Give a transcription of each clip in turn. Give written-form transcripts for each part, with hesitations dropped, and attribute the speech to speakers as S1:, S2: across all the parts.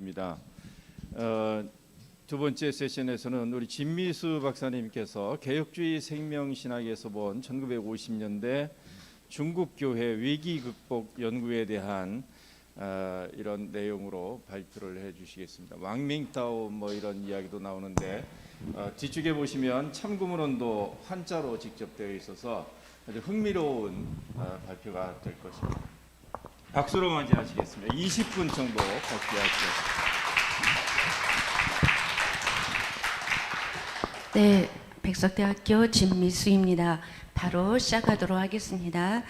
S1: 입니다. 두 번째 세션에서는 우리 진미수 박사님께서 개혁주의 생명신학에서 본 1950년대 중국 교회 위기 극복 연구에 대한 이런 내용으로 발표를 해주시겠습니다. 왕밍타오 뭐 이런 이야기도 나오는데 뒤쪽에 보시면 참구문헌도 한자로 직접 되어 있어서 아주 흥미로운 발표가 될 것입니다. 박수로 맞이하시겠습니다. 20분 정도 발표하시겠습니다.
S2: 네, 백석대학교 진미수입니다. 바로 시작하도록 하겠습니다.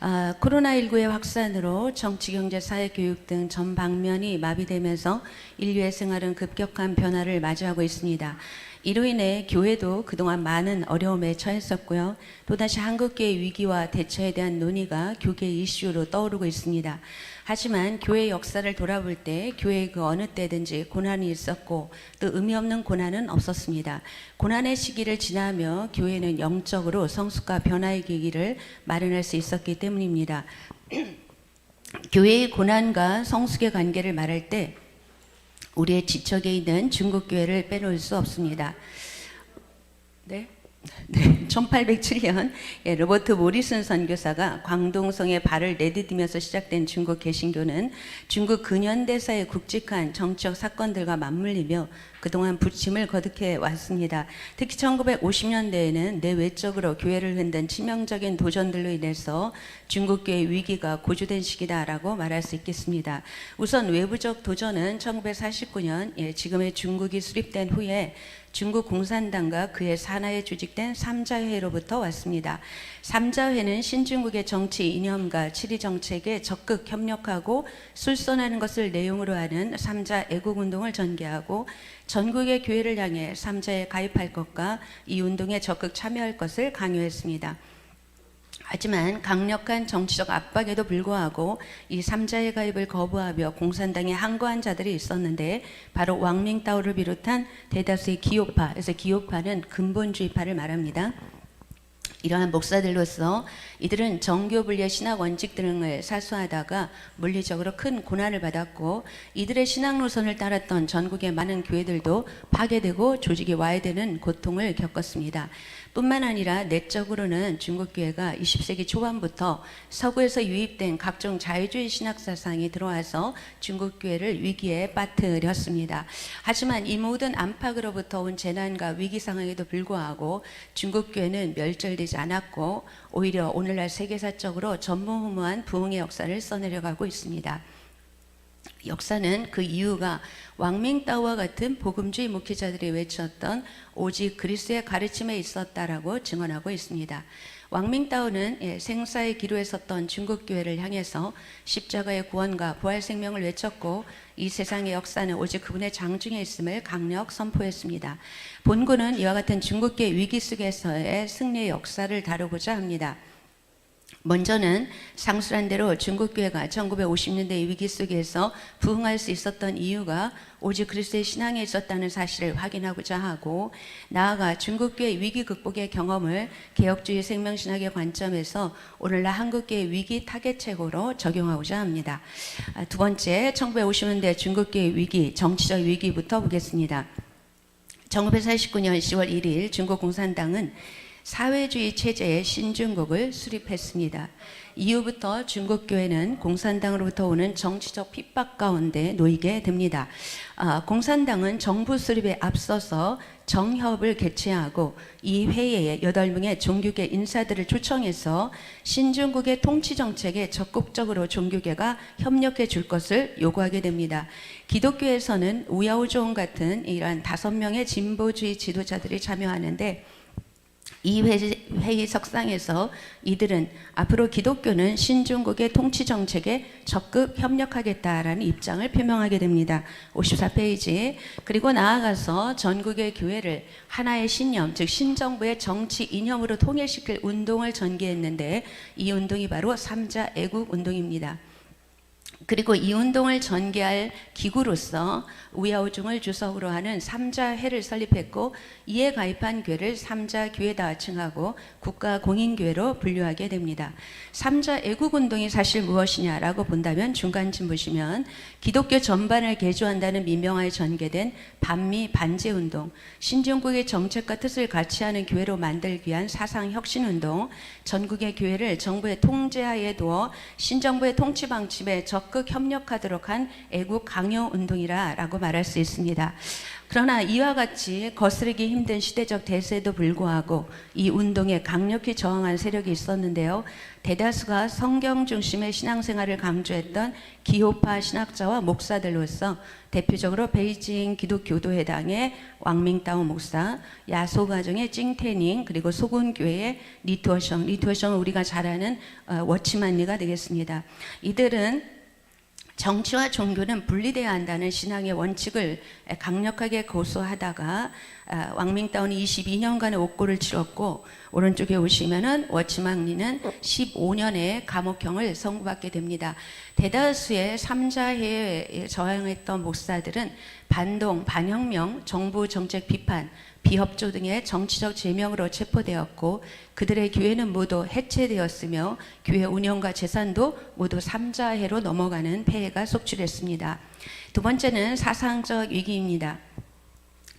S2: 코로나19의 확산으로 정치, 경제, 사회, 교육 등 전 방면이 마비되면서 인류의 생활은 급격한 변화를 맞이하고 있습니다. 이로 인해 교회도 그동안 많은 어려움에 처했었고요. 또다시 한국교회 위기와 대처에 대한 논의가 교계 이슈로 떠오르고 있습니다. 하지만 교회의 역사를 돌아볼 때 교회의 그 어느 때든지 고난이 있었고 또 의미 없는 고난은 없었습니다. 고난의 시기를 지나며 교회는 영적으로 성숙과 변화의 계기를 마련할 수 있었기 때문입니다. 교회의 고난과 성숙의 관계를 말할 때 우리의 지척에 있는 중국 교회를 빼놓을 수 없습니다. 네. 1807년 로버트 모리슨 선교사가 광동성에 발을 내디디면서 시작된 중국 개신교는 중국 근현대사의 굵직한 정치적 사건들과 맞물리며 그동안 부침을 거듭해 왔습니다. 특히 1950년대에는 내외적으로 교회를 흔든 치명적인 도전들로 인해서 중국교회 위기가 고조된 시기다라고 말할 수 있겠습니다. 우선 외부적 도전은 1949년 지금의 중국이 수립된 후에 중국 공산당과 그의 산하에 조직된 삼자회로부터 왔습니다. 삼자회는 신중국의 정치 이념과 치리 정책에 적극 협력하고 술선하는 것을 내용으로 하는 삼자 애국운동을 전개하고 전국의 교회를 향해 삼자에 가입할 것과 이 운동에 적극 참여할 것을 강요했습니다. 하지만 강력한 정치적 압박에도 불구하고 이 삼자의 가입을 거부하며 공산당에 항거한 자들이 있었는데 바로 왕밍따오를 비롯한 대다수의 기요파, 그래서 기요파는 근본주의파를 말합니다. 이러한 목사들로서 이들은 정교 분리의 신학 원칙 등을 사수하다가 물리적으로 큰 고난을 받았고 이들의 신학 노선을 따랐던 전국의 많은 교회들도 파괴되고 조직이 와해되는 고통을 겪었습니다. 뿐만 아니라 내적으로는 중국 교회가 20세기 초반부터 서구에서 유입된 각종 자유주의 신학 사상이 들어와서 중국 교회를 위기에 빠뜨렸습니다. 하지만 이 모든 안팎으로부터 온 재난과 위기 상황에도 불구하고 중국 교회는 멸절되지 않았고 오히려 오늘날 세계사적으로 전무후무한 부흥의 역사를 써내려가고 있습니다. 역사는 그 이유가 왕밍따오와 같은 복음주의 목회자들이 외쳤던 오직 그리스도의 가르침에 있었다라고 증언하고 있습니다. 왕밍따오는 생사의 기로에 섰던 중국 교회를 향해서 십자가의 구원과 부활 생명을 외쳤고 이 세상의 역사는 오직 그분의 장중에 있음을 강력 선포했습니다. 본문은 이와 같은 중국교회 위기 속에서의 승리의 역사를 다루고자 합니다. 먼저는 상술한 대로 중국교회가 1950년대 위기 속에서 부흥할 수 있었던 이유가 오직 그리스도의 신앙에 있었다는 사실을 확인하고자 하고 나아가 중국교회 위기 극복의 경험을 개혁주의 생명신학의 관점에서 오늘날 한국교회 위기 타겟책으로 적용하고자 합니다. 두 번째, 1950년대 중국교회 위기, 정치적 위기부터 보겠습니다. 1949년 10월 1일 중국 공산당은 사회주의 체제의 신중국을 수립했습니다. 이후부터 중국 교회는 공산당으로부터 오는 정치적 핍박 가운데 놓이게 됩니다. 공산당은 정부 수립에 앞서서 정협을 개최하고 이 회의에 8명의 종교계 인사들을 초청해서 신중국의 통치 정책에 적극적으로 종교계가 협력해 줄 것을 요구하게 됩니다. 기독교에서는 우야오종 같은 이러한 5명의 진보주의 지도자들이 참여하는데 이 회의석상에서 이들은 앞으로 기독교는 신중국의 통치 정책에 적극 협력하겠다라는 입장을 표명하게 됩니다. 54페이지. 그리고 나아가서 전국의 교회를 하나의 신념, 즉 신정부의 정치 이념으로 통일시킬 운동을 전개했는데 이 운동이 바로 삼자 애국 운동입니다. 그리고 이 운동을 전개할 기구로서 우야우중을 주석으로 하는 삼자회를 설립했고, 이에 가입한 교회를 삼자교회다 칭하고 국가공인교회로 분류하게 됩니다. 삼자 애국운동이 사실 무엇이냐라고 본다면 중간쯤 보시면 기독교 전반을 개조한다는 민명하에 전개된 반미 반제운동, 신정국의 정책과 뜻을 같이 하는 교회로 만들기 위한 사상혁신운동, 전국의 교회를 정부의 통제하에 두어 신정부의 통치 방침에 적극 협력하도록 한 애국 강요 운동이라고 말할 수 있습니다. 그러나 이와 같이 거스르기 힘든 시대적 대세에도 불구하고 이 운동에 강력히 저항한 세력이 있었는데요. 대다수가 성경 중심의 신앙생활을 강조했던 기호파 신학자와 목사들로서 대표적으로 베이징 기독교도회당의 왕밍따오 목사, 야소가정의 찡태닝, 그리고 소군교회의 리투어성은 우리가 잘 아는 워치만리가 되겠습니다. 이들은 정치와 종교는 분리되어야 한다는 신앙의 원칙을 강력하게 고수하다가 왕밍따오는 22년간의 옥고를 치렀고, 오른쪽에 보시면은 워치망리는 15년의 감옥형을 선고받게 됩니다. 대다수의 삼자회에 저항했던 목사들은 반동, 반혁명, 정부 정책 비판, 비협조 등의 정치적 제명으로 체포되었고, 그들의 교회는 모두 해체되었으며 교회 운영과 재산도 모두 삼자회로 넘어가는 폐해가 속출했습니다. 두 번째는 사상적 위기입니다.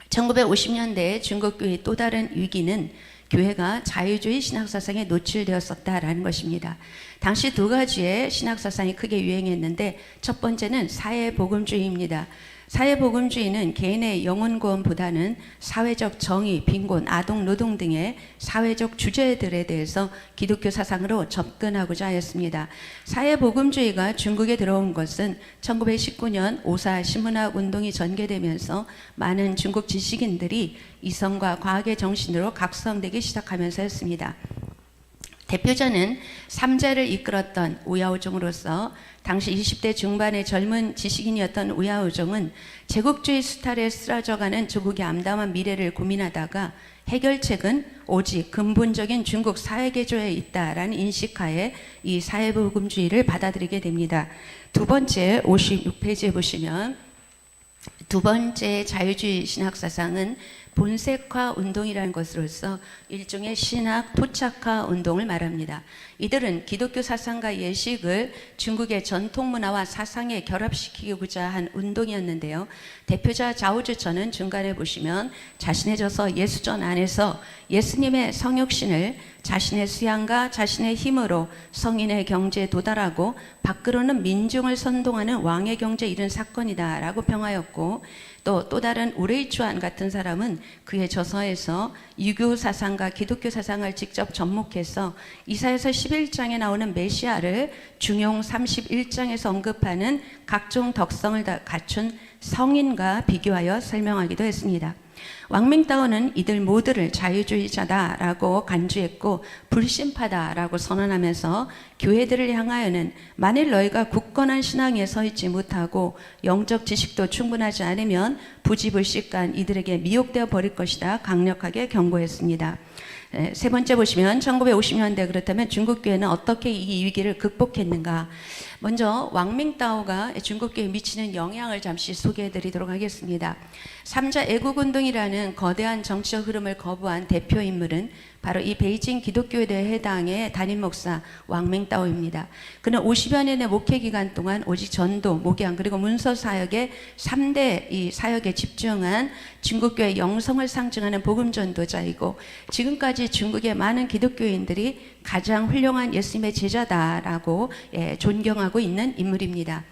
S2: 1950년대 중국 교회의 또 다른 위기는 교회가 자유주의 신학사상에 노출되었었다라는 것입니다. 당시 두 가지의 신학사상이 크게 유행했는데, 첫 번째는 사회복음주의입니다. 사회복음주의는 개인의 영혼구원보다는 사회적 정의, 빈곤, 아동, 노동 등의 사회적 주제들에 대해서 기독교 사상으로 접근하고자 하였습니다. 사회복음주의가 중국에 들어온 것은 1919년 오사 신문학 운동이 전개되면서 많은 중국 지식인들이 이성과 과학의 정신으로 각성되기 시작하면서였습니다. 대표자는 삼자를 이끌었던 우야오종으로서 당시 20대 중반의 젊은 지식인이었던 우야오종은 제국주의 수탈에 쓰러져가는 조국의 암담한 미래를 고민하다가 해결책은 오직 근본적인 중국 사회개조에 있다라는 인식하에 이 사회복음주의를 받아들이게 됩니다. 두 번째 56페이지에 보시면 두 번째 자유주의 신학사상은 본색화 운동이라는 것으로서 일종의 신학 토착화 운동을 말합니다. 이들은 기독교 사상과 예식을 중국의 전통 문화와 사상에 결합시키고자 한 운동이었는데요. 대표자 자오즈처는 중간에 보시면 자신의 저서 예수전 안에서 예수님의 성육신을 자신의 수양과 자신의 힘으로 성인의 경지에 도달하고 밖으로는 민중을 선동하는 왕의 경지에 이른 사건이다 라고 평하였고, 또 다른 우레이추안 같은 사람은 그의 저서에서 유교 사상과 기독교 사상을 직접 접목해서 이사야서 11장에 나오는 메시아를 중용 31장에서 언급하는 각종 덕성을 다 갖춘 성인과 비교하여 설명하기도 했습니다. 왕밍따오는 이들 모두를 자유주의자다라고 간주했고 불신파다라고 선언하면서 교회들을 향하여는 만일 너희가 굳건한 신앙에 서 있지 못하고 영적 지식도 충분하지 않으면 부지불식간 이들에게 미혹되어 버릴 것이다 강력하게 경고했습니다. 세 번째 보시면 1950년대 그렇다면 중국교회는 어떻게 이 위기를 극복했는가. 먼저 왕밍따오가 중국교회에 미치는 영향을 잠시 소개해 드리도록 하겠습니다. 삼자 애국운동이라는 거대한 정치적 흐름을 거부한 대표 인물은 바로 이 베이징 기독교회 해당의 담임 목사 왕밍따오입니다. 그는 50여 년의 목회 기간 동안 오직 전도, 목양 그리고 문서 사역의 3대 이 사역에 집중한 중국교회 영성을 상징하는 복음 전도자이고, 지금까지 중국의 많은 기독교인들이 가장 훌륭한 예수님의 제자다라고 존경하고 있는 인물입니다.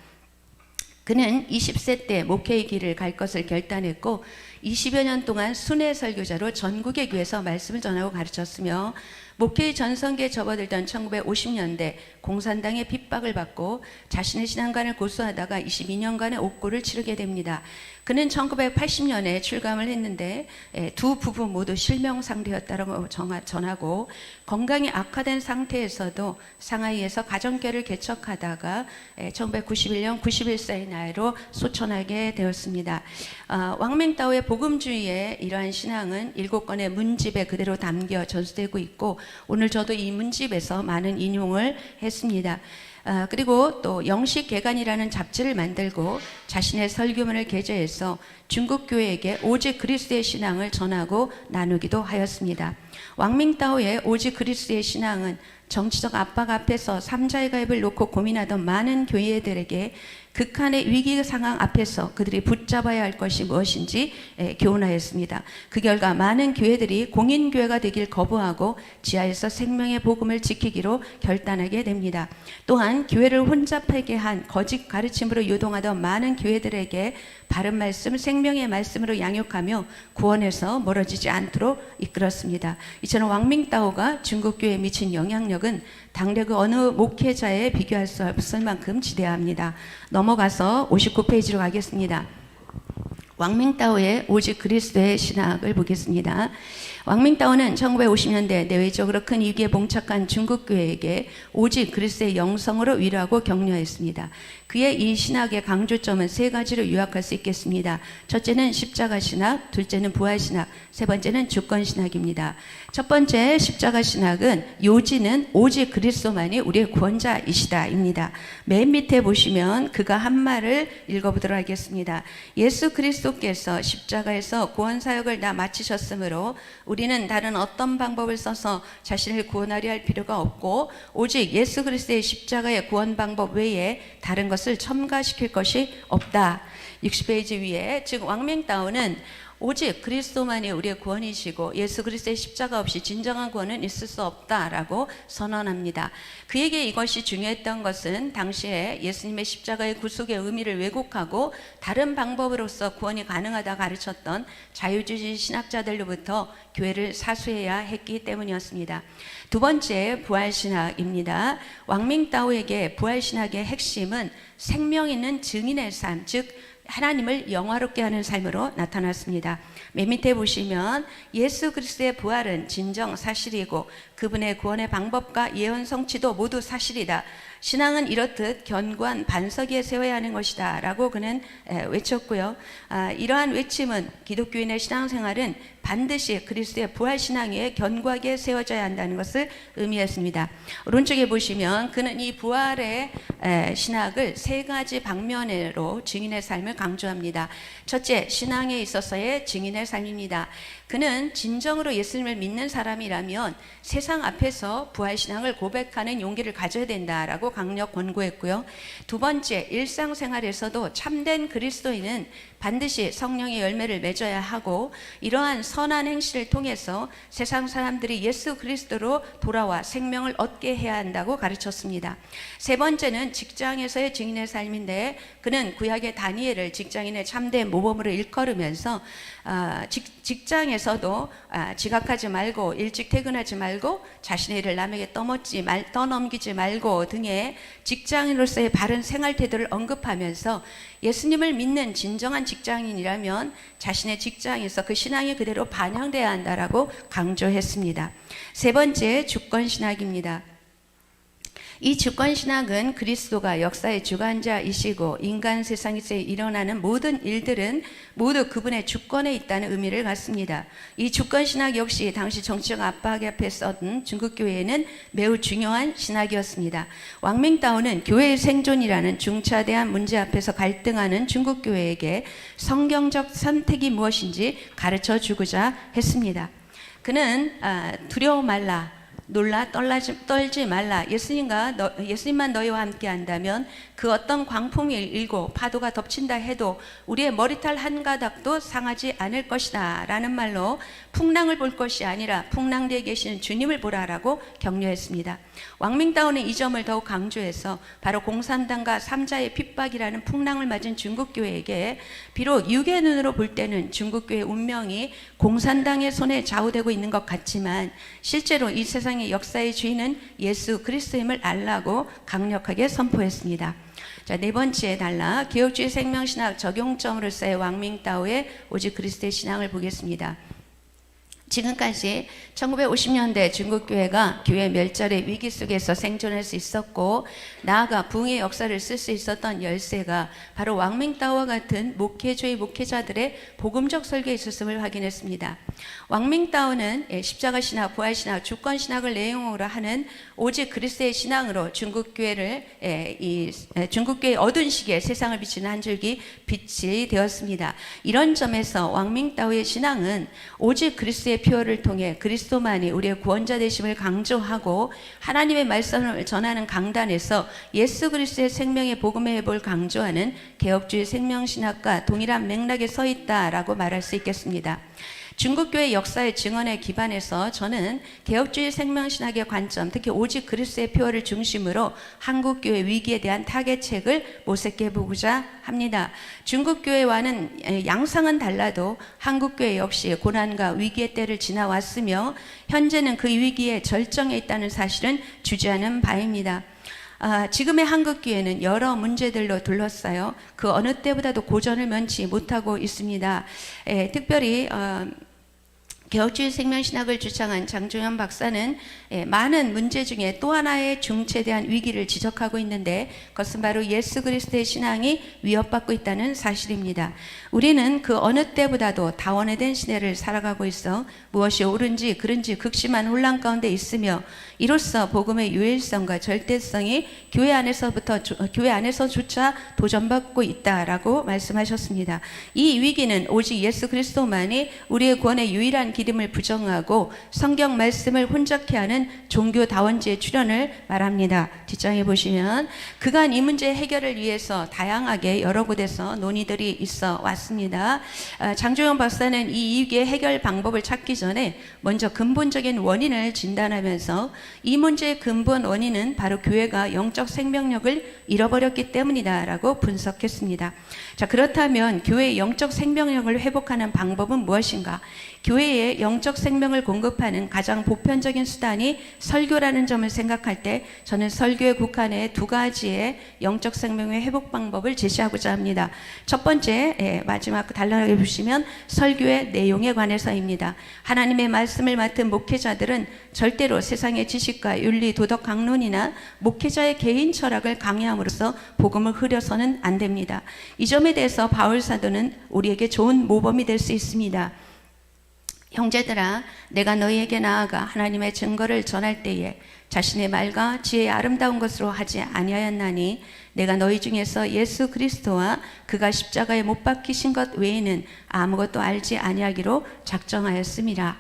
S2: 그는 20세 때 목회의 길을 갈 것을 결단했고 20여 년 동안 순회 설교자로 전국의 교회에서 말씀을 전하고 가르쳤으며, 목회의 전성기에 접어들던 1950년대 공산당의 핍박을 받고 자신의 신앙관을 고수하다가 22년간의 옥고를 치르게 됩니다. 그는 1980년에 출감을 했는데 두 부부 모두 실명 상태였다고 전하고, 건강이 악화된 상태에서도 상하이에서 가정교회를 개척하다가 1991년 91세의 나이로 소천하게 되었습니다. 왕밍따오의 복음주의의 이러한 신앙은 7권의 문집에 그대로 담겨 전수되고 있고, 오늘 저도 이 문집에서 많은 인용을 했습니다. 그리고 또 영식 개간이라는 잡지를 만들고 자신의 설교문을 게재해서 중국 교회에게 오직 그리스도의 신앙을 전하고 나누기도 하였습니다. 왕밍따오의 오직 그리스도의 신앙은 정치적 압박 앞에서 삼자의 가입을 놓고 고민하던 많은 교회들에게 극한의 위기 상황 앞에서 그들이 붙잡아야 할 것이 무엇인지 교훈하였습니다. 그 결과 많은 교회들이 공인교회가 되길 거부하고 지하에서 생명의 복음을 지키기로 결단하게 됩니다. 또한 교회를 혼잡하게 한 거짓 가르침으로 유동하던 많은 교회들에게 바른 말씀, 생명의 말씀으로 양육하며 구원에서 멀어지지 않도록 이끌었습니다. 이처럼 왕밍따오가 중국교회에 미친 영향력은 당대 그 어느 목회자에 비교할 수 없을 만큼 지대합니다. 넘어가서 59페이지로 가겠습니다. 왕밍따오의 오직 그리스도의 신학을 보겠습니다. 왕밍따오는 1950년대 내외적으로 큰 위기에 봉착한 중국교회에게 오직 그리스도의 영성으로 위로하고 격려했습니다. 그의 이 신학의 강조점은 세 가지로 요약할 수 있겠습니다. 첫째는 십자가 신학, 둘째는 부활 신학, 세 번째는 주권 신학입니다. 첫 번째 십자가 신학은 요지는 오직 그리스도만이 우리의 구원자이시다입니다. 맨 밑에 보시면 그가 한 말을 읽어보도록 하겠습니다. 예수 그리스도께서 십자가에서 구원 사역을 다 마치셨으므로 우리는 다른 어떤 방법을 써서 자신을 구원하려 할 필요가 없고 오직 예수 그리스도의 십자가의 구원 방법 외에 다른 것을 첨가시킬 것이 없다. 60페이지 위에 즉 왕밍따오는 오직 그리스도만이 우리의 구원이시고 예수 그리스도의 십자가 없이 진정한 구원은 있을 수 없다라고 선언합니다. 그에게 이것이 중요했던 것은 당시에 예수님의 십자가의 구속의 의미를 왜곡하고 다른 방법으로서 구원이 가능하다 가르쳤던 자유주의 신학자들로부터 교회를 사수해야 했기 때문이었습니다. 두 번째 부활신학입니다. 왕밍따오에게 부활신학의 핵심은 생명 있는 증인의 삶, 즉 하나님을 영화롭게 하는 삶으로 나타났습니다. 맨 밑에 보시면 예수 그리스도의 부활은 진정 사실이고 그분의 구원의 방법과 예언 성취도 모두 사실이다. 신앙은 이렇듯 견고한 반석 위에 세워야 하는 것이다 라고 그는 외쳤고요. 이러한 외침은 기독교인의 신앙생활은 반드시 그리스도의 부활신앙 위에 견고하게 세워져야 한다는 것을 의미했습니다. 오른쪽에 보시면 그는 이 부활의 신학을 세 가지 방면으로 증인의 삶을 강조합니다. 첫째, 신앙에 있어서의 증인의 삶입니다. 그는 진정으로 예수님을 믿는 사람이라면 세상 앞에서 부활신앙을 고백하는 용기를 가져야 된다라고 강력 권고했고요. 두 번째, 일상생활에서도 참된 그리스도인은 반드시 성령의 열매를 맺어야 하고 이러한 선한 행실을 통해서 세상 사람들이 예수 그리스도로 돌아와 생명을 얻게 해야 한다고 가르쳤습니다. 세 번째는 직장에서의 증인의 삶인데 그는 구약의 다니엘을 직장인의 참된 모범으로 일컬으면서 직장에서도 지각하지 말고 일찍 퇴근하지 말고 자신의 일을 남에게 떠넘기지 말고 등의 직장인으로서의 바른 생활 태도를 언급하면서 예수님을 믿는 진정한 직장인이라면 자신의 직장에서 그 신앙이 그대로 반영돼야 한다라고 강조했습니다. 세 번째, 주권신학입니다. 이 주권신학은 그리스도가 역사의 주관자이시고 인간 세상에서 일어나는 모든 일들은 모두 그분의 주권에 있다는 의미를 갖습니다. 이 주권신학 역시 당시 정치적 압박 앞에 서던 중국교회에는 매우 중요한 신학이었습니다. 왕밍따오는 교회의 생존이라는 중차대한 문제 앞에서 갈등하는 중국교회에게 성경적 선택이 무엇인지 가르쳐 주고자 했습니다. 그는 두려워 말라, 놀라 떨지 말라. 예수님만 너희와 함께 한다면 그 어떤 광풍이 일고 파도가 덮친다 해도 우리의 머리털 한 가닥도 상하지 않을 것이다 라는 말로 풍랑을 볼 것이 아니라 풍랑대에 계시는 주님을 보라라고 격려했습니다. 왕밍따오는 이 점을 더욱 강조해서 바로 공산당과 삼자의 핍박이라는 풍랑을 맞은 중국교회에게 비록 육의 눈으로 볼 때는 중국교회의 운명이 공산당의 손에 좌우되고 있는 것 같지만 실제로 이 세상의 역사의 주인은 예수 그리스도임을 알라고 강력하게 선포했습니다. 자, 네 번째 단락, 개혁주의 생명신학 적용점으로서의 왕밍따오의 오직 그리스도의 신앙을 보겠습니다. 지금까지 1950년대 중국교회가 교회 멸절의 위기 속에서 생존할 수 있었고 나아가 부흥의 역사를 쓸 수 있었던 열쇠가 바로 왕밍따오와 같은 목회주의 목회자들의 복음적 설교에 있었음을 확인했습니다. 왕밍따오는 십자가 신학, 부활 신학, 주권 신학을 내용으로 하는 오직 그리스도의 신앙으로 중국교회를 중국교회의 어두운 시기에 세상을 비추는 한 줄기 빛이 되었습니다. 이런 점에서 왕밍따오의 신앙은 오직 그리스도의 표어를 통해 그리스도만이 우리의 구원자 되심을 강조하고 하나님의 말씀을 전하는 강단에서 예수 그리스도의 생명의 복음의 회복을 강조하는 개혁주의 생명신학과 동일한 맥락에 서 있다라고 말할 수 있겠습니다. 중국교회 역사의 증언에 기반해서 저는 개혁주의 생명신학의 관점, 특히 오직 그리스도의 표어를 중심으로 한국교회 위기에 대한 타개책을 모색해 보고자 합니다. 중국교회와는 양상은 달라도 한국교회 역시 고난과 위기의 때를 지나왔으며 현재는 그 위기의 절정에 있다는 사실은 주저하는 바입니다. 지금의 한국교회는 여러 문제들로 둘러싸여 그 어느 때보다도 고전을 면치 못하고 있습니다. 특별히 개혁주의 생명신학을 주창한 장종현 박사는 많은 문제 중에 또 하나의 중체대한 위기를 지적하고 있는데 그것은 바로 예수 그리스도의 신앙이 위협받고 있다는 사실입니다. 우리는 그 어느 때보다도 다원화된 시대를 살아가고 있어 무엇이 옳은지 그른지 극심한 혼란 가운데 있으며 이로써 복음의 유일성과 절대성이 교회 안에서조차 도전받고 있다라고 말씀하셨습니다. 이 위기는 오직 예수 그리스도만이 우리의 구원의 유일한 기름을 부정하고 성경 말씀을 혼잡케 하는 종교 다원지의 출현을 말합니다. 뒷장에 보시면 그간 이 문제 해결을 위해서 다양하게 여러 곳에서 논의들이 있어 왔습니다. 장종현 박사는 이 위기의 해결 방법을 찾기 전에 먼저 근본적인 원인을 진단하면서 이 문제의 근본 원인은 바로 교회가 영적 생명력을 잃어버렸기 때문이다라고 분석했습니다. 자, 그렇다면 교회의 영적 생명력을 회복하는 방법은 무엇인가? 교회에 영적 생명을 공급하는 가장 보편적인 수단이 설교라는 점을 생각할 때 저는 설교에 국한해 두 가지의 영적 생명의 회복 방법을 제시하고자 합니다. 첫 번째, 마지막 단락에 보시면 설교의 내용에 관해서입니다. 하나님의 말씀을 맡은 목회자들은 절대로 세상의 지식과 윤리, 도덕 강론이나 목회자의 개인 철학을 강요함으로써 복음을 흐려서는 안 됩니다. 이 점에 대해서 바울 사도는 우리에게 좋은 모범이 될 수 있습니다. 형제들아, 내가 너희에게 나아가 하나님의 증거를 전할 때에 자신의 말과 지혜의 아름다운 것으로 하지 아니하였나니 내가 너희 중에서 예수 그리스도와 그가 십자가에 못 박히신 것 외에는 아무것도 알지 아니하기로 작정하였음이라.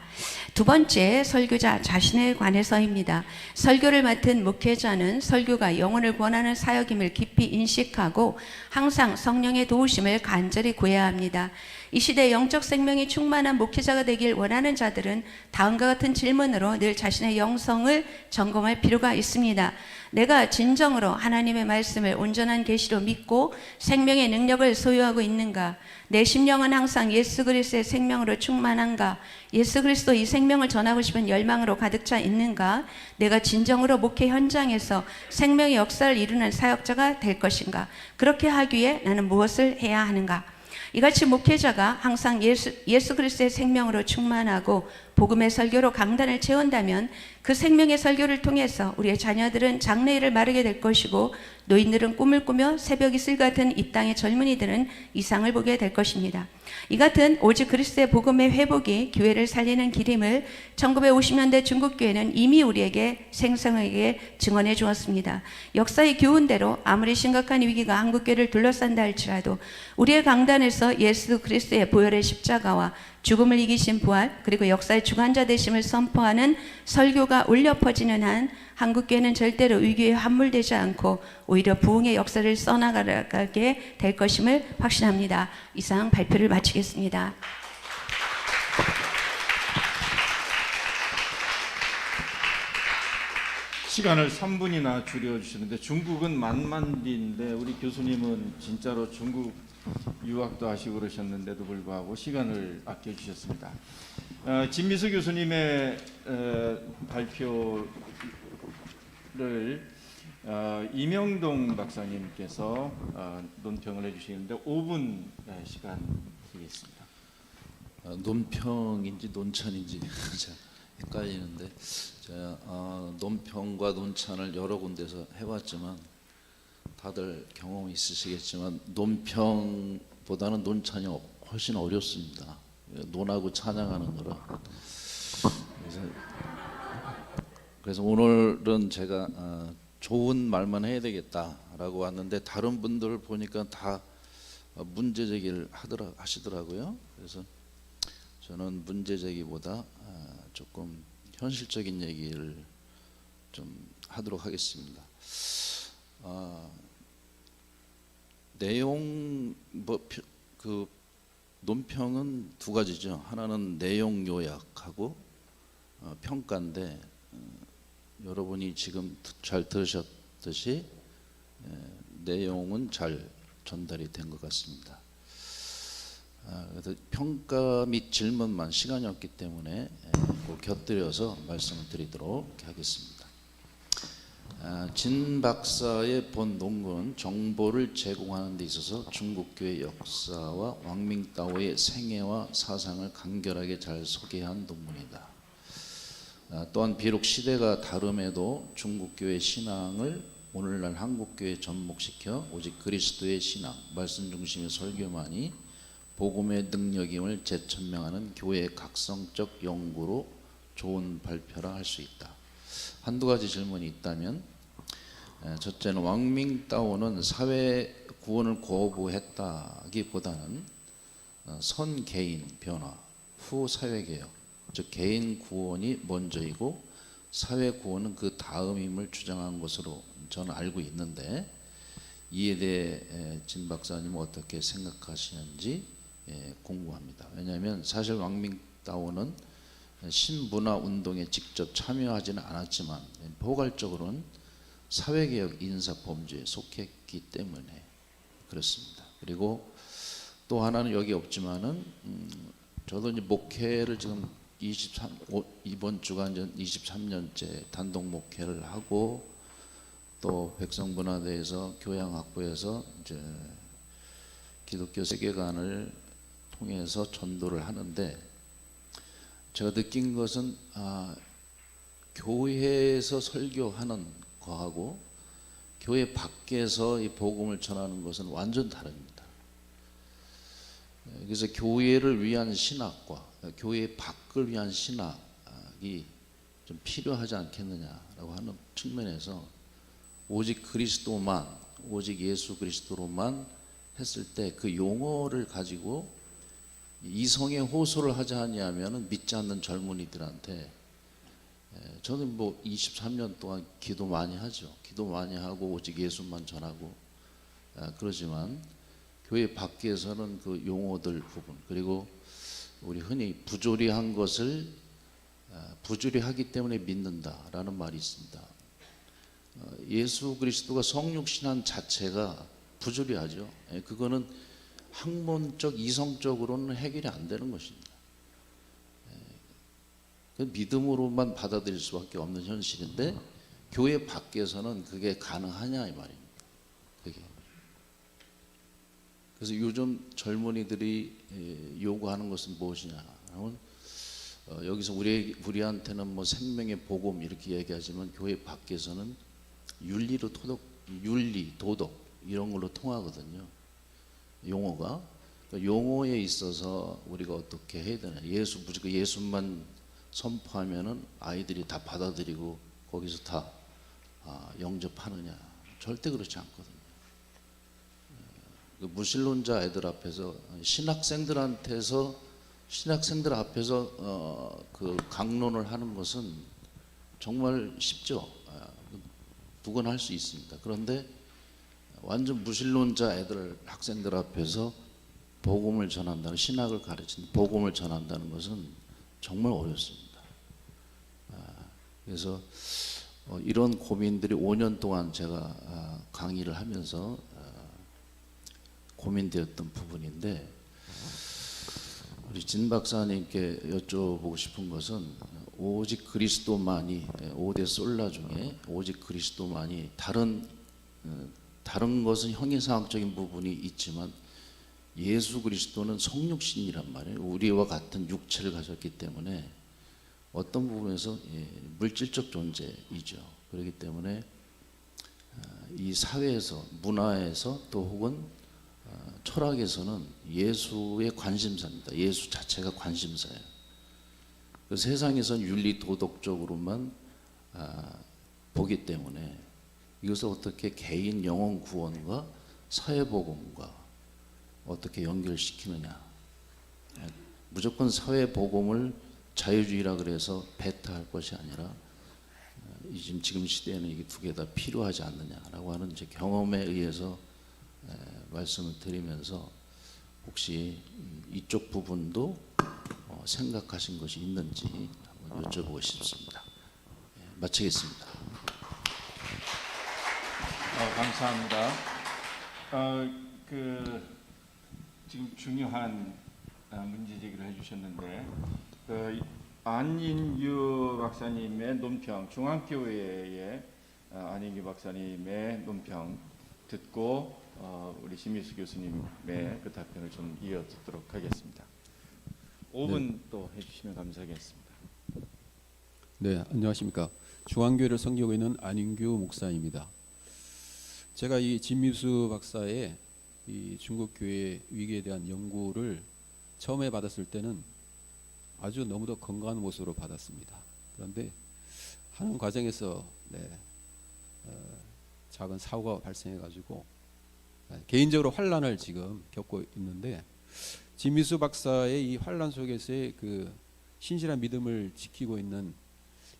S2: 두 번째, 설교자 자신에 관해서입니다. 설교를 맡은 목회자는 설교가 영혼을 구원하는 사역임을 깊이 인식하고 항상 성령의 도우심을 간절히 구해야 합니다. 이 시대 영적 생명이 충만한 목회자가 되길 원하는 자들은 다음과 같은 질문으로 늘 자신의 영성을 점검할 필요가 있습니다. 내가 진정으로 하나님의 말씀을 온전한 계시로 믿고 생명의 능력을 소유하고 있는가? 내 심령은 항상 예수 그리스도의 생명으로 충만한가? 예수 그리스도 이 생명을 전하고 싶은 열망으로 가득 차 있는가? 내가 진정으로 목회 현장에서 생명의 역사를 이루는 사역자가 될 것인가? 그렇게 하기 위해 나는 무엇을 해야 하는가? 이같이 목회자가 항상 예수 그리스도의 생명으로 충만하고 복음의 설교로 강단을 채운다면 그 생명의 설교를 통해서 우리의 자녀들은 장래일을 마르게 될 것이고 노인들은 꿈을 꾸며 새벽 이슬 같은 이 땅의 젊은이들은 이상을 보게 될 것입니다. 이 같은 오직 그리스도의 복음의 회복이 교회를 살리는 길임을 1950년대 중국교회는 이미 우리에게 생생하게 증언해 주었습니다. 역사의 교훈대로 아무리 심각한 위기가 한국교회를 둘러싼다 할지라도 우리의 강단에서 예수 그리스도의 보혈의 십자가와 죽음을 이기신 부활 그리고 역사의 주관자 되심을 선포하는 설교가 울려 퍼지는 한 한국교회는 절대로 위기에 함몰되지 않고 오히려 부흥의 역사를 써나가게 될 것임을 확신합니다. 이상 발표를 마치겠습니다.
S1: 시간을 3분이나 줄여주시는데 중국은 만만디인데 우리 교수님은 진짜로 중국 유학도 하시고 그러셨는데도 불구하고 시간을 아껴주셨습니다. 진미수 교수님의 발표를 이명동 박사님께서 논평을 해주시는데 5분 시간 드리겠습니다.
S3: 논평인지 논천인지 제가 헷갈리는데, 제가 논평과 논천을 여러 군데서 해봤지만 다들 경험이 있으시겠지만 논평보다는 논천이 훨씬 어렵습니다. 논하고 찬양하는 거라. 그래서 오늘은 제가 좋은 말만 해야 되겠다라고 왔는데, 다른 분들을 보니까 다 문제 제기를 하시더라고요. 그래서 저는 문제 제기보다 조금 현실적인 얘기를 좀 하도록 하겠습니다. 내용 그 논평은 두 가지죠. 하나는 내용 요약하고 평가인데, 여러분이 지금 잘 들으셨듯이 내용은 잘 전달이 된 것 같습니다. 그래서 평가 및 질문만 시간이 없기 때문에 꼭 곁들여서 말씀을 드리도록 하겠습니다. 진 박사의 본 논문은 정보를 제공하는 데 있어서 중국교회 역사와 왕밍따오의 생애와 사상을 간결하게 잘 소개한 논문이다. 또한 비록 시대가 다름에도 중국교회 신앙을 오늘날 한국교회에 접목시켜 오직 그리스도의 신앙, 말씀 중심의 설교만이 복음의 능력임을 재천명하는 교회의 각성적 연구로 좋은 발표라 할 수 있다. 한두 가지 질문이 있다면, 첫째는 왕밍따오는 사회 구원을 거부했다기보다는 선 개인 변화, 후 사회개혁, 즉 개인 구원이 먼저이고 사회 구원은 그 다음임을 주장한 것으로 저는 알고 있는데, 이에 대해 진 박사님은 어떻게 생각하시는지 궁금합니다. 왜냐하면 사실 왕밍따오는 신문화 운동에 직접 참여하지는 않았지만 포괄적으로는 사회개혁 인사범죄에 속했기 때문에 그렇습니다. 그리고 또 하나는 여기 없지만은 저도 이제 목회를 지금 이번 주가 이제 23년째 단독 목회를 하고, 또 백성문화대에서 교양학부에서 이제 기독교 세계관을 통해서 전도를 하는데, 제가 느낀 것은 교회에서 설교하는 거하고 교회 밖에서 이 복음을 전하는 것은 완전 다릅니다. 그래서 교회를 위한 신학과 교회 밖을 위한 신학이 좀 필요하지 않겠느냐라고 하는 측면에서 오직 그리스도만, 오직 예수 그리스도로만 했을 때 그 용어를 가지고 이성의 호소를 하지 아니하면 믿지 않는 젊은이들한테, 저는 뭐 23년 동안 기도 많이 하죠. 기도 많이 하고 오직 예수만 전하고 그러지만 교회 밖에서는 그 용어들 부분, 그리고 우리 흔히 부조리한 것을 부조리하기 때문에 믿는다라는 말이 있습니다. 예수 그리스도가 성육신한 자체가 부조리하죠. 그거는 학문적 이성적으로는 해결이 안 되는 것입니다. 믿음으로만 받아들일 수밖에 없는 현실인데, 교회 밖에서는 그게 가능하냐 이 말입니다. 그게. 그래서 요즘 젊은이들이 요구하는 것은 무엇이냐 하면, 여기서 우리한테는 뭐 생명의 복음 이렇게 얘기하지만 교회 밖에서는 윤리, 도덕 이런 걸로 통하거든요. 용어가. 용어에 있어서 우리가 어떻게 해야 되나. 무조건 예수만 선포하면은 아이들이 다 받아들이고 거기서 다 영접하느냐. 절대 그렇지 않거든요. 그 무신론자 애들 앞에서 신학생들 앞에서 그 강론을 하는 것은 정말 쉽죠. 누구나 할 수 있습니다. 그런데 완전 무신론자 학생들 앞에서 복음을 전한다는, 신학을 가르치는 복음을 전한다는 것은 정말 어렵습니다. 그래서 이런 고민들이 5년 동안 제가 강의를 하면서 고민되었던 부분인데, 우리 진 박사님께 여쭤보고 싶은 것은, 오직 그리스도만이 5대 솔라 중에 오직 그리스도만이 다른 것은 형이상학적인 부분이 있지만 예수 그리스도는 성육신이란 말이에요. 우리와 같은 육체를 가졌기 때문에 어떤 부분에서 물질적 존재이죠. 그렇기 때문에 이 사회에서, 문화에서 또 혹은 철학에서는 예수의 관심사입니다. 예수 자체가 관심사예요. 그 세상에선 윤리 도덕적으로만 보기 때문에 이것을 어떻게 개인 영혼 구원과 사회복음과 어떻게 연결시키느냐. 무조건 사회복음을 자유주의라 그래서 배타할 것이 아니라 지금 시대에는 이게 두 개 다 필요하지 않느냐라고 하는 제 경험에 의해서 말씀을 드리면서 혹시 이쪽 부분도 생각하신 것이 있는지 한번 여쭤보고 싶습니다. 마치겠습니다.
S1: 감사합니다. 지금 중요한 문제 제기를 해주셨는데 안인규 박사님의 논평, 중앙교회의 안인규 박사님의 논평 듣고 우리 심희수 교수님의 그 답변을 좀 이어 듣도록 하겠습니다. 5분 또 해주시면 감사하겠습니다.
S4: 네, 안녕하십니까. 중앙교회를 섬기고 있는 안인규 목사입니다. 제가 이 진미수 박사의 이 중국 교회 위기에 대한 연구를 처음에 받았을 때는 아주 너무도 건강한 모습으로 받았습니다. 그런데 하는 과정에서 작은 사고가 발생해가지고 개인적으로 환란을 지금 겪고 있는데, 진미수 박사의 이 환란 속에서의 그 신실한 믿음을 지키고 있는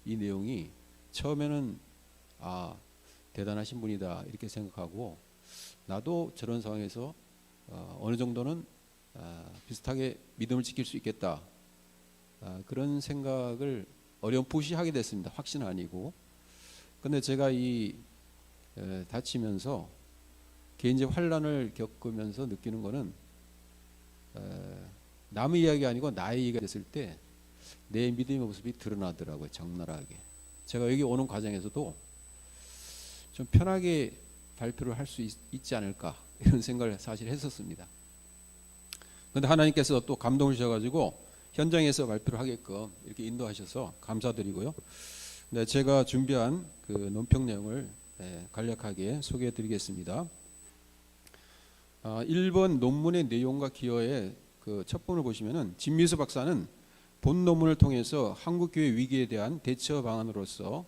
S4: 이 내용이 처음에는 대단하신 분이다 이렇게 생각하고, 나도 저런 상황에서 어느 정도는 비슷하게 믿음을 지킬 수 있겠다, 그런 생각을 어렴풋이 하게 됐습니다. 확신은 아니고. 근데 제가 이 다치면서 개인적 환란을 겪으면서 느끼는 거는 남의 이야기 아니고 나의 이야기가 됐을 때 내 믿음의 모습이 드러나더라고요. 적나라하게. 제가 여기 오는 과정에서도 좀 편하게 발표를 할 수 있지 않을까 이런 생각을 사실 했었습니다. 그런데 하나님께서 또 감동을 주셔가지고 현장에서 발표를 하게끔 이렇게 인도하셔서 감사드리고요. 네, 제가 준비한 그 논평 내용을 간략하게 소개해 드리겠습니다. 1번 논문의 내용과 기여의 그 첫 번을 보시면은 진미수 박사는 본 논문을 통해서 한국교회 위기에 대한 대처 방안으로서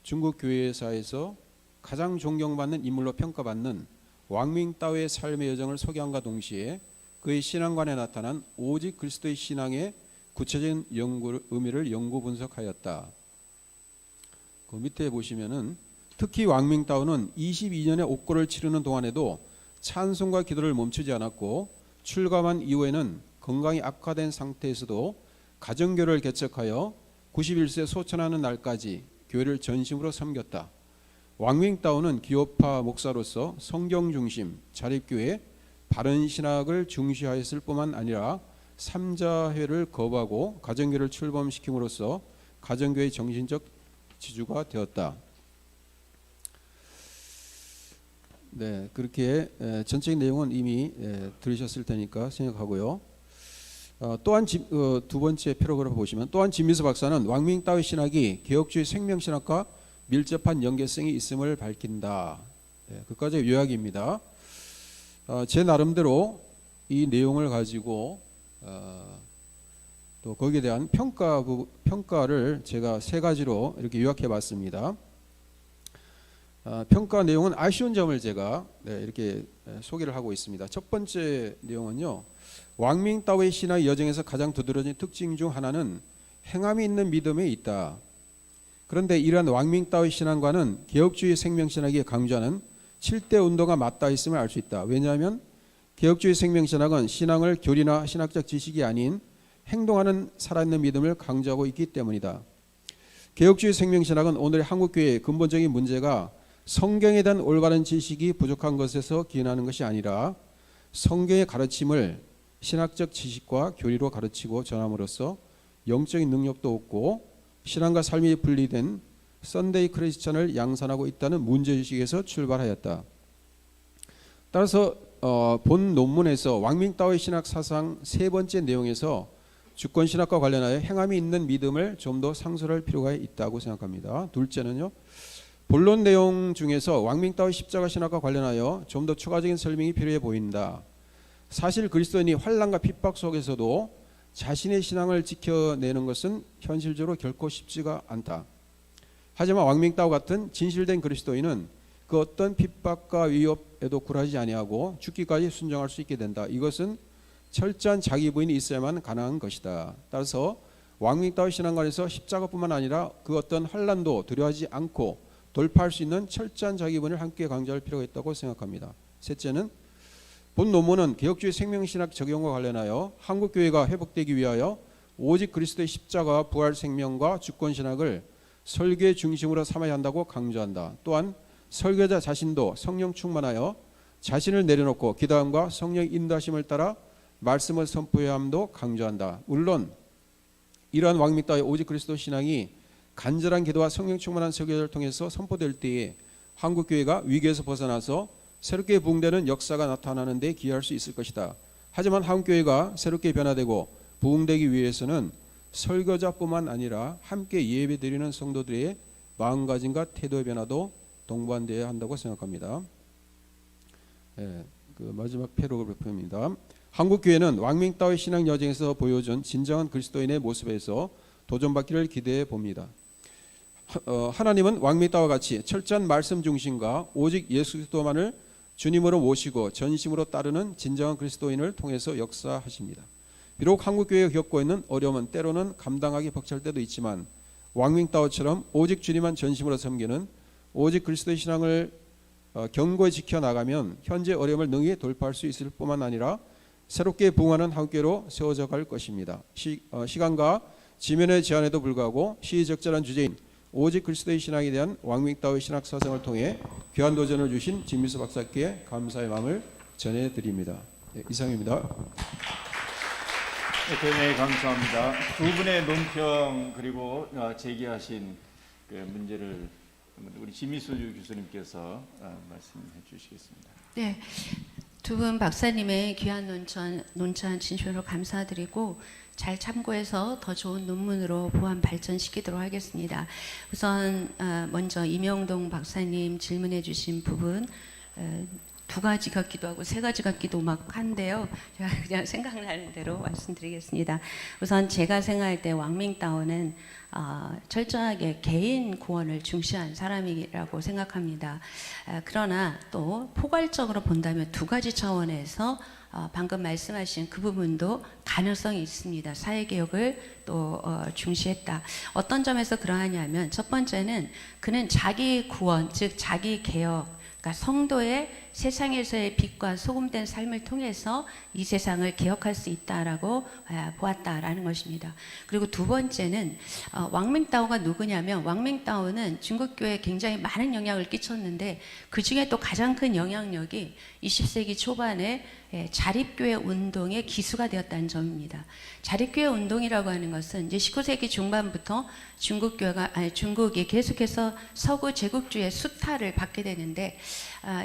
S4: 중국 교회사에서 가장 존경받는 인물로 평가받는 왕밍따오의 삶의 여정을 소개함과 동시에 그의 신앙관에 나타난 오직 그리스도의 신앙의 구체적인 의미를 연구 분석하였다. 그 밑에 보시면은 특히 왕밍따오는 22년의 옥고를 치르는 동안에도 찬송과 기도를 멈추지 않았고, 출감한 이후에는 건강이 악화된 상태에서도 가정교회를 개척하여 91세 소천하는 날까지 교회를 전심으로 섬겼다. 왕밍따오는 기업파 목사로서 성경 중심, 자립교회, 바른 신학을 중시하였을 뿐만 아니라 삼자회를 거부하고 가정교회를 출범시킴으로써 가정교회의 정신적 지주가 되었다. 네, 그렇게 전체적인 내용은 이미 들으셨을 테니까 생각하고요. 또한 두 번째 패러그래프 보시면, 또한 진미수 박사는 왕밍따오의 신학이 개혁주의 생명신학과 밀접한 연계성이 있음을 밝힌다. 네, 그까지 요약입니다. 제 나름대로 이 내용을 가지고 또 거기에 대한 평가를 제가 세 가지로 이렇게 요약해 봤습니다. 평가 내용은 아쉬운 점을 제가 이렇게 소개를 하고 있습니다. 첫 번째 내용은요, 왕밍따오의 신화의 여정에서 가장 두드러진 특징 중 하나는 행함이 있는 믿음에 있다. 그런데 이러한 왕밍따오의 신앙과는 개혁주의 생명신학이 강조하는 7대 운동과 맞닿아 있음을 알 수 있다. 왜냐하면 개혁주의 생명신학은 신앙을 교리나 신학적 지식이 아닌 행동하는 살아있는 믿음을 강조하고 있기 때문이다. 개혁주의 생명신학은 오늘의 한국교회의 근본적인 문제가 성경에 대한 올바른 지식이 부족한 것에서 기인하는 것이 아니라 성경의 가르침을 신학적 지식과 교리로 가르치고 전함으로써 영적인 능력도 얻고 신앙과 삶이 분리된 썬데이 크리스천을 양산하고 있다는 문제의식에서 출발하였다. 따라서 본 논문에서 왕밍다오의 신학 사상 세 번째 내용에서 주권 신학과 관련하여 행함이 있는 믿음을 좀 더 상술할 필요가 있다고 생각합니다. 둘째는요. 본론 내용 중에서 왕밍다오의 십자가 신학과 관련하여 좀 더 추가적인 설명이 필요해 보인다. 사실 그리스도인이 환난과 핍박 속에서도 자신의 신앙을 지켜내는 것은 현실적으로 결코 쉽지가 않다. 하지만 왕밍다오 같은 진실된 그리스도인은 그 어떤 핍박과 위협에도 굴하지 아니하고 죽기까지 순종할 수 있게 된다. 이것은 철저한 자기 부인이 있어야만 가능한 것이다. 따라서 왕밍다오 신앙관에서 십자가뿐만 아니라 그 어떤 환난도 두려워하지 않고 돌파할 수 있는 철저한 자기 부인을 함께 강조할 필요가 있다고 생각합니다. 셋째는 본 논문은 개혁주의 생명신학 적용과 관련하여 한국교회가 회복되기 위하여 오직 그리스도의 십자가 부활 생명과 주권신학을 설교의 중심으로 삼아야 한다고 강조한다. 또한 설교자 자신도 성령 충만하여 자신을 내려놓고 기도함과 성령 인도하심을 따라 말씀을 선포해야 함도 강조한다. 물론 이러한 왕밍다오의 오직 그리스도 신앙이 간절한 기도와 성령 충만한 설교를 통해서 선포될 때에 한국교회가 위기에서 벗어나서 새롭게 부흥되는 역사가 나타나는 데 기여할 수 있을 것이다. 하지만 한국교회가 새롭게 변화되고 부흥되기 위해서는 설교자뿐만 아니라 함께 예배드리는 성도들의 마음가짐과 태도의 변화도 동반되어야 한다고 생각합니다. 그 마지막 패러그래프입니다. 한국교회는 왕밍다오의 신앙 여정에서 보여준 진정한 그리스도인의 모습에서 도전받기를 기대해 봅니다. 하나님은 왕밍다오와 같이 철저한 말씀 중심과 오직 예수 그리스도만을 주님으로 모시고 전심으로 따르는 진정한 그리스도인을 통해서 역사하십니다. 비록 한국교회가 겪고 있는 어려움은 때로는 감당하기 벅찰 때도 있지만 왕밍다오처럼 오직 주님만 전심으로 섬기는 오직 그리스도의 신앙을 견고히 지켜나가면 현재 어려움을 능히 돌파할 수 있을 뿐만 아니라 새롭게 부흥하는 한국교회로 세워져 갈 것입니다. 시간과 지면의 제한에도 불구하고 시의적절한 주제인 오직 그리스도의 신앙에 대한 왕밍다오의 신학 사상을 통해 귀한 도전을 주신 진미수 박사께 감사의 마음을 전해드립니다. 이상입니다.
S1: 대단히 감사합니다. 두 분의 논평 그리고 제기하신 그 문제를 우리 진미수 교수님께서 말씀해 주시겠습니다.
S2: 네, 두 분 박사님의 귀한 논찬 진심으로 감사드리고 잘 참고해서 더 좋은 논문으로 보완 발전시키도록 하겠습니다. 우선 먼저 임영동 박사님 질문해 주신 부분 두 가지 같기도 하고 세 가지 같기도 막 한데요. 제가 그냥 생각나는 대로 말씀드리겠습니다. 우선 제가 생각할 때 왕밍다오는 철저하게 개인 구원을 중시한 사람이라고 생각합니다. 그러나 또 포괄적으로 본다면 두 가지 차원에서 방금 말씀하신 그 부분도 가능성이 있습니다. 사회개혁을 또 중시했다. 어떤 점에서 그러하냐면 첫 번째는 그는 자기 구원, 즉 자기 개혁, 그러니까 성도의 세상에서의 빛과 소금된 삶을 통해서 이 세상을 개혁할 수 있다라고 보았다라는 것입니다. 그리고 두 번째는 왕밍다오가 누구냐면 왕밍다오는 중국교회에 굉장히 많은 영향을 끼쳤는데 그 중에 또 가장 큰 영향력이 20세기 초반에 자립교회 운동의 기수가 되었다는 점입니다. 자립교회 운동이라고 하는 것은 이제 19세기 중반부터 중국이 계속해서 서구 제국주의 수탈을 받게 되는데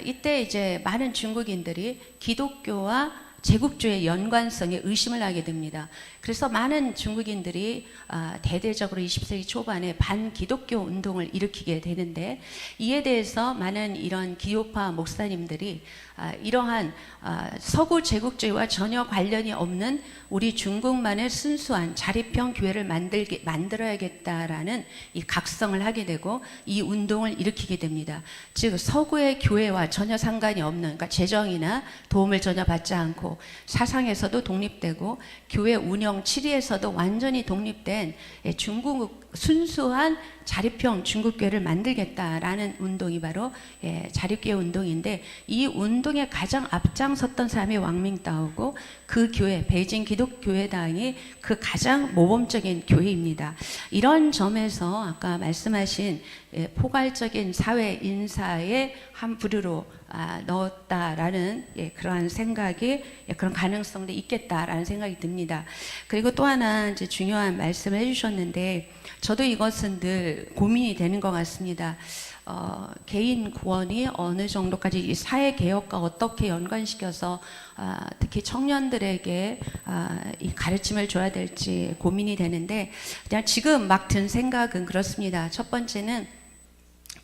S2: 이때 이제 많은 중국인들이 기독교와 제국주의 연관성에 의심을 하게 됩니다. 그래서 많은 중국인들이 대대적으로 20세기 초반에 반기독교 운동을 일으키게 되는데 이에 대해서 많은 이런 기독파 목사님들이 이러한 서구 제국주의와 전혀 관련이 없는 우리 중국만의 순수한 자립형 교회를 만들어야겠다라는 이 각성을 하게 되고 이 운동을 일으키게 됩니다. 즉 서구의 교회와 전혀 상관이 없는, 그러니까 재정이나 도움을 전혀 받지 않고 사상에서도 독립되고 교회 운영 치리에서도 완전히 독립된 중국 순수한 자립형 중국교회를 만들겠다라는 운동이 바로 자립교회 운동인데 이 운동에 가장 앞장섰던 사람이 왕밍다오고 그 교회 베이징 기독교회당이 그 가장 모범적인 교회입니다. 이런 점에서 아까 말씀하신 포괄적인 사회 인사의 한 부류로 넣었다라는 그러한 생각이 그런 가능성도 있겠다라는 생각이 듭니다. 그리고 또 하나 이제 중요한 말씀을 해주셨는데 저도 이것은 늘 고민이 되는 것 같습니다. 개인 구원이 어느 정도까지 이 사회 개혁과 어떻게 연관시켜서 특히 청년들에게 이 가르침을 줘야 될지 고민이 되는데, 그냥 지금 막 든 생각은 그렇습니다. 첫 번째는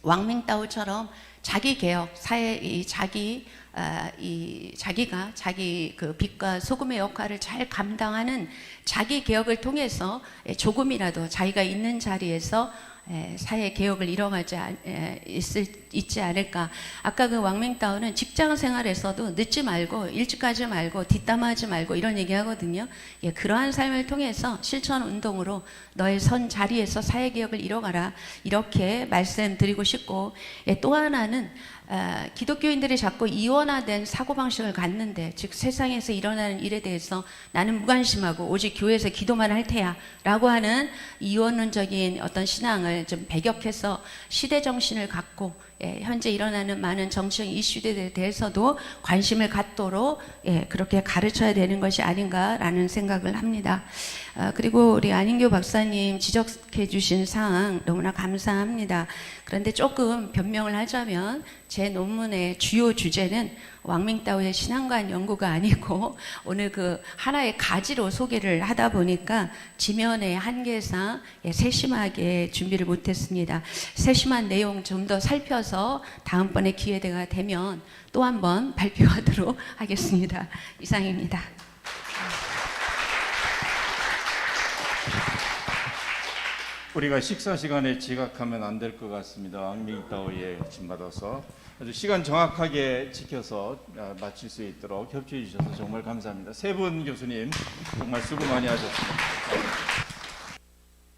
S2: 왕밍따오처럼 자기 개혁, 사회 이 자기가 자기 그 빛과 소금의 역할을 잘 감당하는 자기 개혁을 통해서 조금이라도 자기가 있는 자리에서 사회 개혁을 이뤄가지 있지 않을까. 아까 그 왕밍따오는 직장 생활에서도 늦지 말고 일찍 가지 말고 뒷담화하지 말고 이런 얘기하거든요. 그러한 삶을 통해서 실천 운동으로 너의 선 자리에서 사회 개혁을 이뤄가라, 이렇게 말씀드리고 싶고, 또 하나는 기독교인들이 자꾸 이원화된 사고방식을 갖는데, 즉 세상에서 일어나는 일에 대해서 나는 무관심하고 오직 교회에서 기도만 할 테야 라고 하는 이원론적인 어떤 신앙을 좀 배격해서 시대 정신을 갖고 현재 일어나는 많은 정치적 이슈들에 대해서도 관심을 갖도록 그렇게 가르쳐야 되는 것이 아닌가라는 생각을 합니다. 그리고 우리 안인교 박사님 지적해 주신 사항 너무나 감사합니다. 그런데 조금 변명을 하자면 제 논문의 주요 주제는 왕밍따오의 신앙관 연구가 아니고 오늘 그 하나의 가지로 소개를 하다 보니까 지면의 한계상 세심하게 준비를 못했습니다. 세심한 내용 좀 더 살펴서 다음번에 기회가 되면 또 한번 발표하도록 하겠습니다. 이상입니다.
S1: 우리가 식사 시간에 지각하면 안 될 것 같습니다. 왕밍따오에 짐받아서 아주 시간 정확하게 지켜서 마칠 수 있도록 협조해 주셔서 정말 감사합니다. 세 분 교수님 정말 수고 많이 하셨습니다.